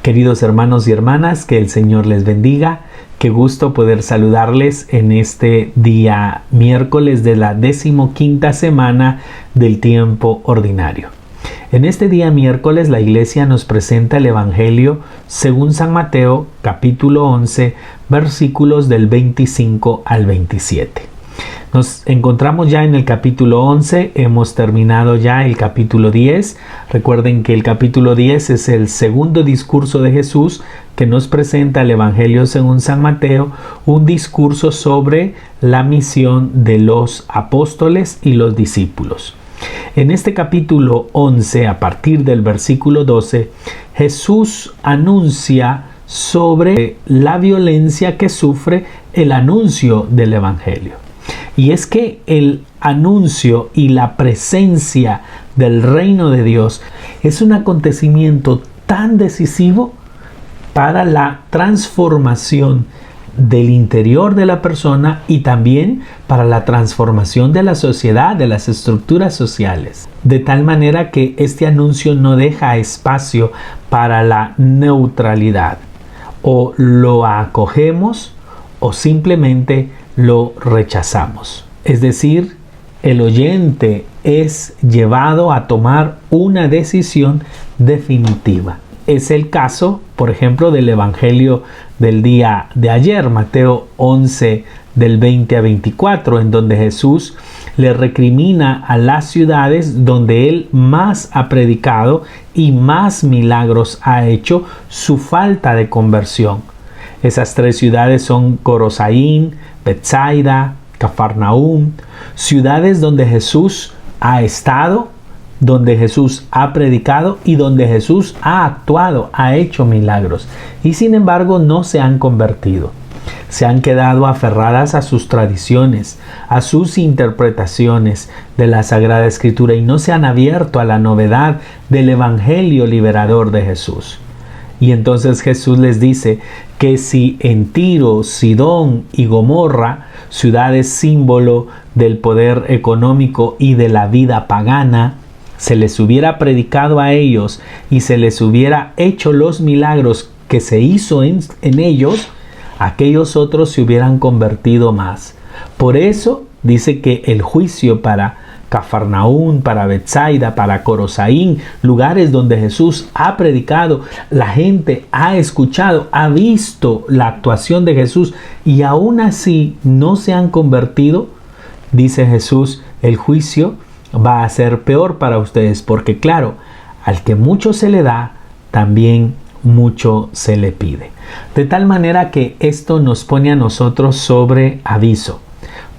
Queridos hermanos y hermanas, que el Señor les bendiga. Qué gusto poder saludarles en este día miércoles de la 15ª semana del tiempo ordinario. En este día miércoles la Iglesia nos presenta el Evangelio según San Mateo, capítulo 11, versículos del 25 al 27. Nos encontramos ya en el capítulo 11, hemos terminado ya el capítulo 10. Recuerden que el capítulo 10 es el segundo discurso de Jesús que nos presenta el Evangelio según San Mateo, un discurso sobre la misión de los apóstoles y los discípulos. En este capítulo 11, a partir del versículo 12, Jesús anuncia sobre la violencia que sufre el anuncio del Evangelio. Y es que el anuncio y la presencia del reino de Dios es un acontecimiento tan decisivo para la transformación del interior de la persona y también para la transformación de la sociedad, de las estructuras sociales. De tal manera que este anuncio no deja espacio para la neutralidad. O lo acogemos o simplemente lo rechazamos. Es decir, el oyente es llevado a tomar una decisión definitiva. Es el caso, por ejemplo, del Evangelio del día de ayer, Mateo 11, del 20 a 24, en donde Jesús le recrimina a las ciudades donde él más ha predicado y más milagros ha hecho su falta de conversión. Esas tres ciudades son Corosaín, Betsaida, Cafarnaúm, ciudades donde Jesús ha estado, donde Jesús ha predicado y donde Jesús ha actuado, ha hecho milagros. Y sin embargo no se han convertido. Se han quedado aferradas a sus tradiciones, a sus interpretaciones de la Sagrada Escritura y no se han abierto a la novedad del Evangelio liberador de Jesús. Y entonces Jesús les dice que si en Tiro, Sidón y Gomorra, ciudades símbolo del poder económico y de la vida pagana, se les hubiera predicado a ellos y se les hubiera hecho los milagros que se hizo en ellos, aquellos otros se hubieran convertido más. Por eso dice que el juicio para Cafarnaúm, para Betsaida, para Corosaín, lugares donde Jesús ha predicado, la gente ha escuchado, ha visto la actuación de Jesús y aún así no se han convertido, dice Jesús, el juicio va a ser peor para ustedes, porque claro, al que mucho se le da, también mucho se le pide. De tal manera que esto nos pone a nosotros sobre aviso,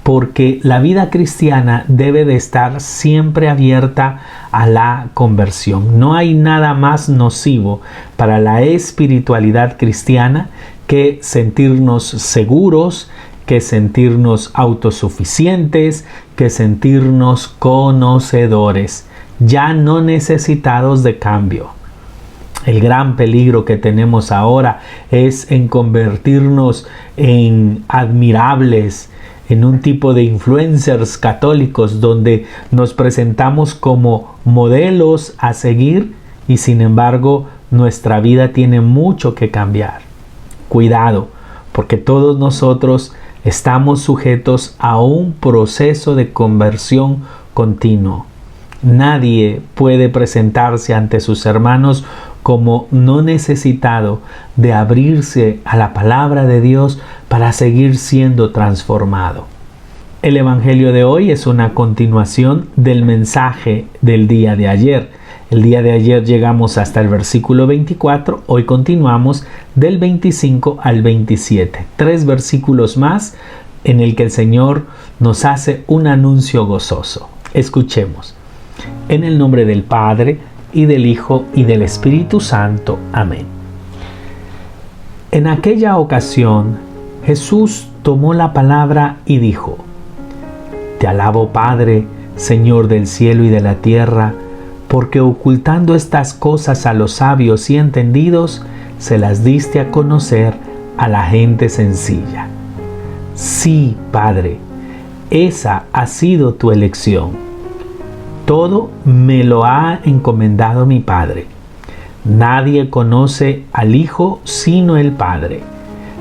porque la vida cristiana debe de estar siempre abierta a la conversión. No hay nada más nocivo para la espiritualidad cristiana que sentirnos seguros, que sentirnos autosuficientes, que sentirnos conocedores, ya no necesitados de cambio. El gran peligro que tenemos ahora es en convertirnos en admirables, en un tipo de influencers católicos donde nos presentamos como modelos a seguir y sin embargo nuestra vida tiene mucho que cambiar. Cuidado, porque todos nosotros estamos sujetos a un proceso de conversión continuo. Nadie puede presentarse ante sus hermanos como no necesitado de abrirse a la palabra de Dios para seguir siendo transformado. El Evangelio de hoy es una continuación del mensaje del día de ayer. El día de ayer llegamos hasta el versículo 24, hoy continuamos del 25 al 27. 3 versículos más en el que el Señor nos hace un anuncio gozoso. Escuchemos. En el nombre del Padre, y del Hijo, y del Espíritu Santo. Amén. En aquella ocasión, Jesús tomó la palabra y dijo: Te alabo, Padre, Señor del cielo y de la tierra, porque ocultando estas cosas a los sabios y entendidos, se las diste a conocer a la gente sencilla. Sí, Padre, esa ha sido tu elección. Todo me lo ha encomendado mi Padre. Nadie conoce al Hijo sino el Padre.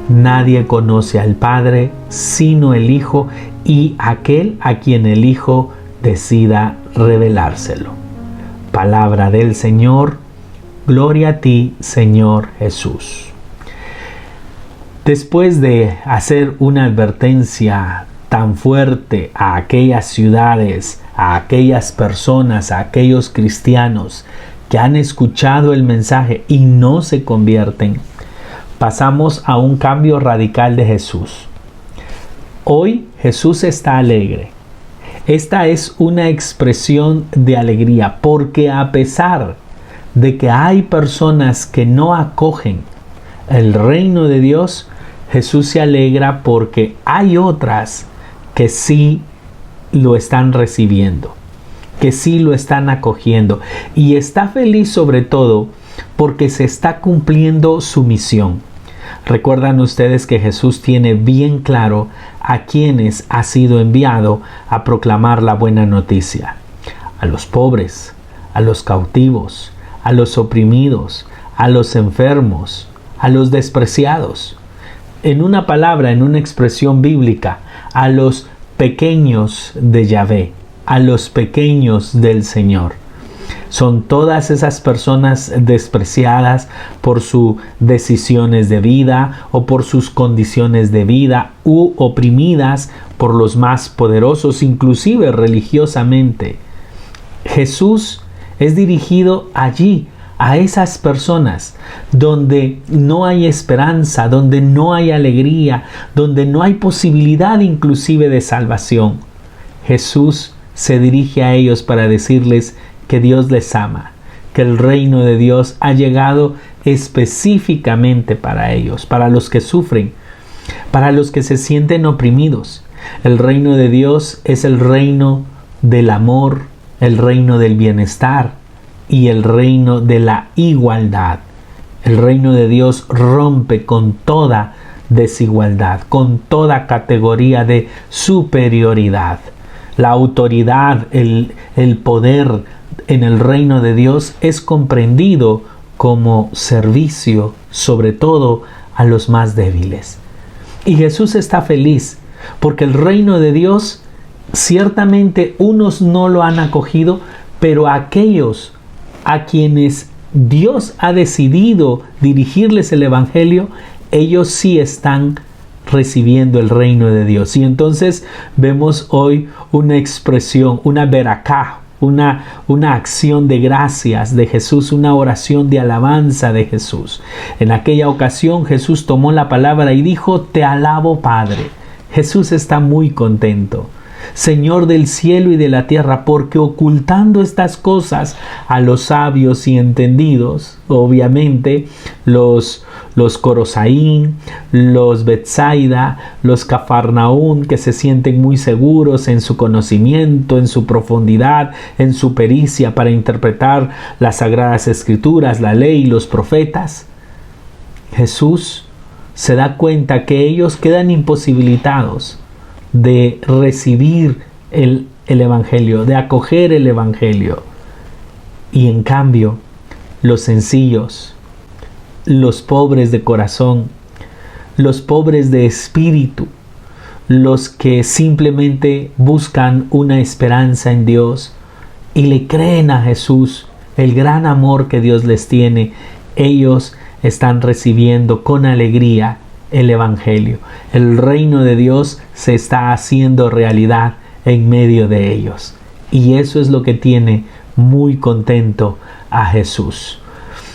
Nadie conoce al Padre sino el Hijo y aquel a quien el Hijo decida revelárselo. Palabra del Señor. Gloria a ti, Señor Jesús. Después de hacer una advertencia tan fuerte a aquellas ciudades, a aquellas personas, a aquellos cristianos que han escuchado el mensaje y no se convierten, pasamos a un cambio radical de Jesús. Hoy Jesús está alegre. Esta es una expresión de alegría, porque a pesar de que hay personas que no acogen el reino de Dios, Jesús se alegra porque hay otras que sí lo están recibiendo, que sí lo están acogiendo, y está feliz sobre todo porque se está cumpliendo su misión. Recuerdan ustedes que Jesús tiene bien claro a quienes ha sido enviado a proclamar la buena noticia: a los pobres, a los cautivos, a los oprimidos, a los enfermos, a los despreciados. En una palabra, en una expresión bíblica, a los pequeños de Yahvé, a los pequeños del Señor. Son todas esas personas despreciadas por sus decisiones de vida o por sus condiciones de vida, u oprimidas por los más poderosos, inclusive religiosamente. Jesús es dirigido allí, a esas personas donde no hay esperanza, donde no hay alegría, donde no hay posibilidad inclusive de salvación. Jesús se dirige a ellos para decirles que Dios les ama, que el reino de Dios ha llegado específicamente para ellos, para los que sufren, para los que se sienten oprimidos. El reino de Dios es el reino del amor, el reino del bienestar y el reino de la igualdad. El reino de Dios rompe con toda desigualdad, con toda categoría de superioridad. La autoridad, el poder en el reino de Dios es comprendido como servicio, sobre todo a los más débiles. Y Jesús está feliz porque el reino de Dios, ciertamente unos no lo han acogido, pero aquellos a quienes Dios ha decidido dirigirles el Evangelio, ellos sí están recibiendo el reino de Dios. Y entonces vemos hoy una expresión, una veracá, una acción de gracias de Jesús, una oración de alabanza de Jesús. En aquella ocasión Jesús tomó la palabra y dijo: te alabo, Padre. Jesús está muy contento, Señor del cielo y de la tierra, porque ocultando estas cosas a los sabios y entendidos, obviamente los Corosaín, los Betsaida, los Cafarnaún, que se sienten muy seguros en su conocimiento, en su profundidad, en su pericia para interpretar las sagradas escrituras, la ley y los profetas, Jesús se da cuenta que ellos quedan imposibilitados de recibir el Evangelio, de acoger el Evangelio. Y en cambio, los sencillos, los pobres de corazón, los pobres de espíritu, los que simplemente buscan una esperanza en Dios y le creen a Jesús, el gran amor que Dios les tiene, ellos están recibiendo con alegría el Evangelio. El reino de Dios se está haciendo realidad en medio de ellos. Y eso es lo que tiene muy contento a Jesús.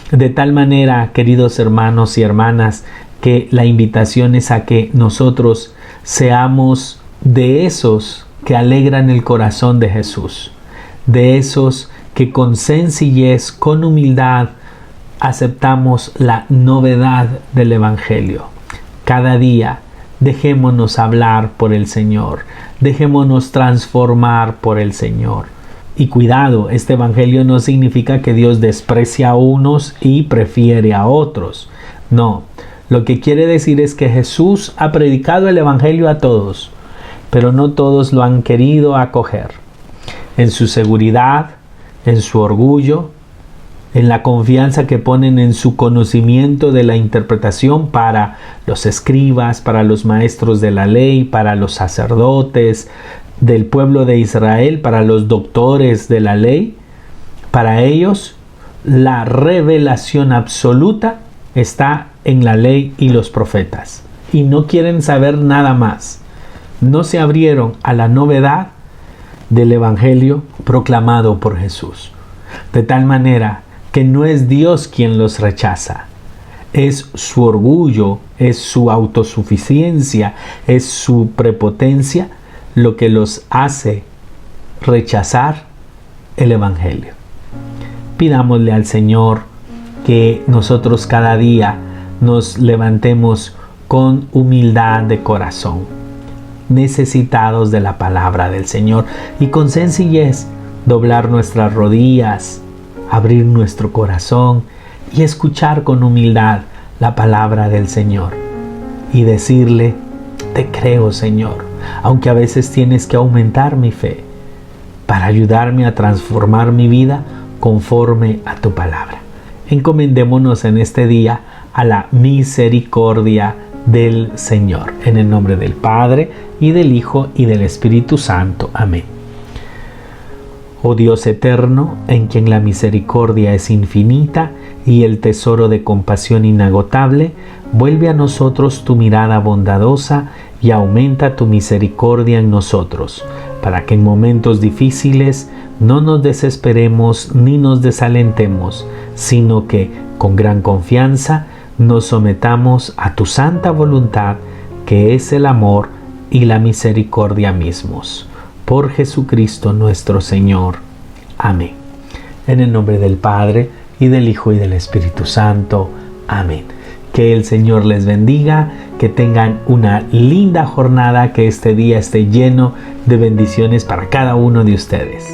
De tal manera, queridos hermanos y hermanas, que la invitación es a que nosotros seamos de esos que alegran el corazón de Jesús, de esos que con sencillez, con humildad, aceptamos la novedad del Evangelio. Cada día dejémonos hablar por el Señor, dejémonos transformar por el Señor. Y cuidado, este Evangelio no significa que Dios desprecia a unos y prefiere a otros. No, lo que quiere decir es que Jesús ha predicado el Evangelio a todos, pero no todos lo han querido acoger. En su seguridad, en su orgullo, en la confianza que ponen en su conocimiento de la interpretación para los escribas, para los maestros de la ley, para los sacerdotes del pueblo de Israel, para los doctores de la ley. Para ellos, la revelación absoluta está en la ley y los profetas, y no quieren saber nada más. No se abrieron a la novedad del Evangelio proclamado por Jesús, de tal manera que no es Dios quien los rechaza, es su orgullo, es su autosuficiencia, es su prepotencia lo que los hace rechazar el Evangelio. Pidámosle al Señor que nosotros cada día nos levantemos con humildad de corazón, necesitados de la palabra del Señor, y con sencillez doblar nuestras rodillas, abrir nuestro corazón y escuchar con humildad la palabra del Señor y decirle: te creo, Señor, aunque a veces tienes que aumentar mi fe para ayudarme a transformar mi vida conforme a tu palabra. Encomendémonos en este día a la misericordia del Señor. En el nombre del Padre, y del Hijo, y del Espíritu Santo. Amén. Oh Dios eterno, en quien la misericordia es infinita y el tesoro de compasión inagotable, vuelve a nosotros tu mirada bondadosa y aumenta tu misericordia en nosotros, para que en momentos difíciles no nos desesperemos ni nos desalentemos, sino que, con gran confianza, nos sometamos a tu santa voluntad, que es el amor y la misericordia mismos. Por Jesucristo nuestro Señor. Amén. En el nombre del Padre, y del Hijo, y del Espíritu Santo. Amén. Que el Señor les bendiga, que tengan una linda jornada, que este día esté lleno de bendiciones para cada uno de ustedes.